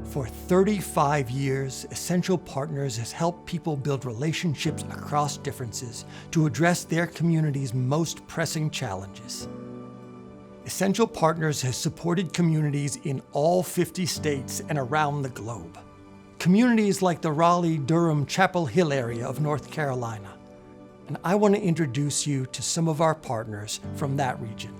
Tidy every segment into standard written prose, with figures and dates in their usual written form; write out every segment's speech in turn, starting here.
For 35 years, Essential Partners has helped people build relationships across differences to address their community's most pressing challenges. Essential Partners has supported communities in all 50 states and around the globe. Communities like the Raleigh-Durham-Chapel Hill area of North Carolina. And I want to introduce you to some of our partners from that region.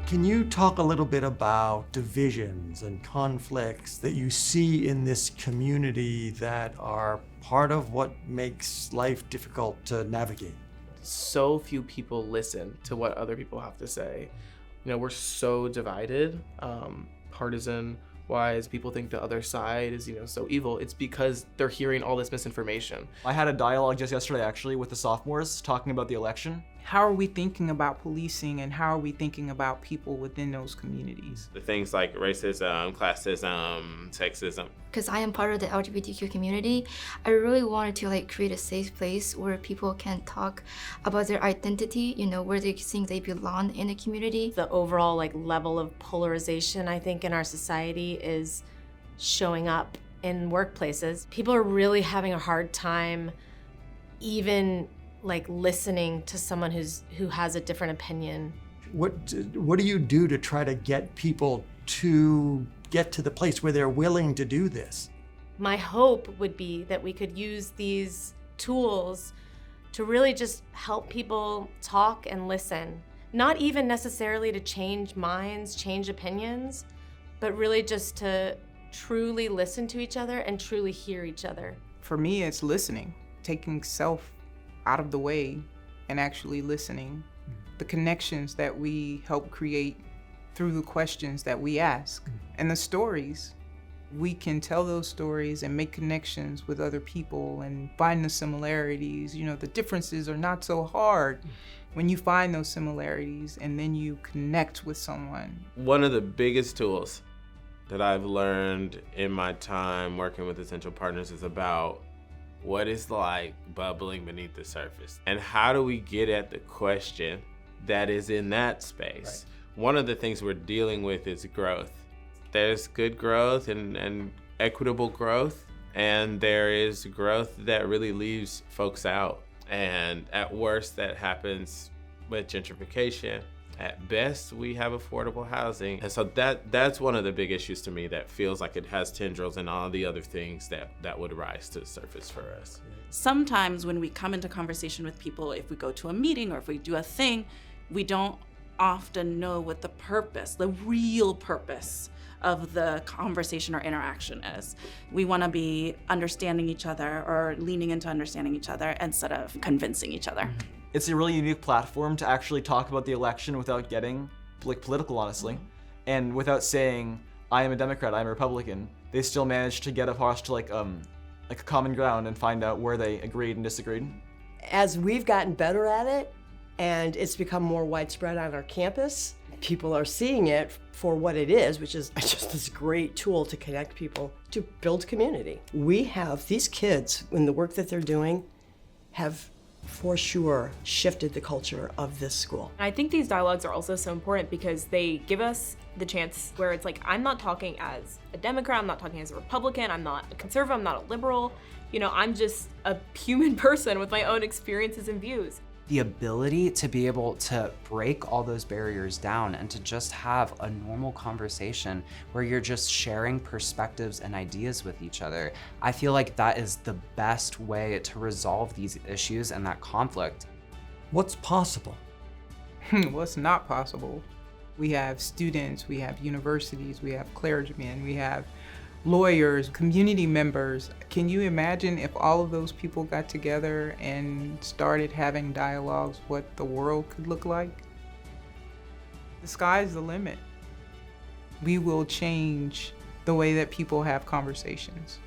Can you talk a little bit about divisions and conflicts that you see in this community that are part of what makes life difficult to navigate? So few people listen to what other people have to say. You know, we're so divided, partisan-wise. People think the other side is, so evil. It's because they're hearing all this misinformation. I had a dialogue just yesterday, actually, with the sophomores talking about the election. How are we thinking about policing, and how are we thinking about people within those communities? The things like racism, classism, sexism. Because I am part of the LGBTQ community, I really wanted to create a safe place where people can talk about their identity, where they think they belong in the community. The overall level of polarization, I think, in our society is showing up in workplaces. People are really having a hard time even listening to someone who has a different opinion. What do you do to try to get people to get to the place where they're willing to do this? My hope would be that we could use these tools to really just help people talk and listen. Not even necessarily to change minds, change opinions, but really just to truly listen to each other and truly hear each other. For me, it's listening, taking self out of the way and actually listening. The connections that we help create through the questions that we ask and the stories. We can tell those stories and make connections with other people and find the similarities. The differences are not so hard when you find those similarities and then you connect with someone. One of the biggest tools that I've learned in my time working with Essential Partners is about what is bubbling beneath the surface, and how do we get at the question that is in that space? Right. One of the things we're dealing with is growth. There's good growth and equitable growth, and there is growth that really leaves folks out. And at worst, that happens with gentrification. At best, we have affordable housing. And so that's one of the big issues to me that feels like it has tendrils and all the other things that would rise to the surface for us. Sometimes when we come into conversation with people, if we go to a meeting or if we do a thing, we don't often know what the real purpose of the conversation or interaction is. We want to be understanding each other or leaning into understanding each other instead of convincing each other. It's a really unique platform to actually talk about the election without getting political, honestly, and without saying, I am a Democrat, I am a Republican. They still managed to get across to a common ground and find out where they agreed and disagreed. As we've gotten better at it, and it's become more widespread on our campus, people are seeing it for what it is, which is just this great tool to connect people, to build community. We have these kids, in the work that they're doing, have for sure shifted the culture of this school. I think these dialogues are also so important because they give us the chance where it's I'm not talking as a Democrat, I'm not talking as a Republican, I'm not a conservative, I'm not a liberal. I'm just a human person with my own experiences and views. The ability to be able to break all those barriers down and to just have a normal conversation where you're just sharing perspectives and ideas with each other. I feel like that is the best way to resolve these issues and that conflict. What's possible? What's not possible? We have students, we have universities, we have clergymen, we have lawyers, community members. Can you imagine if all of those people got together and started having dialogues, what the world could look like? The sky's the limit. We will change the way that people have conversations.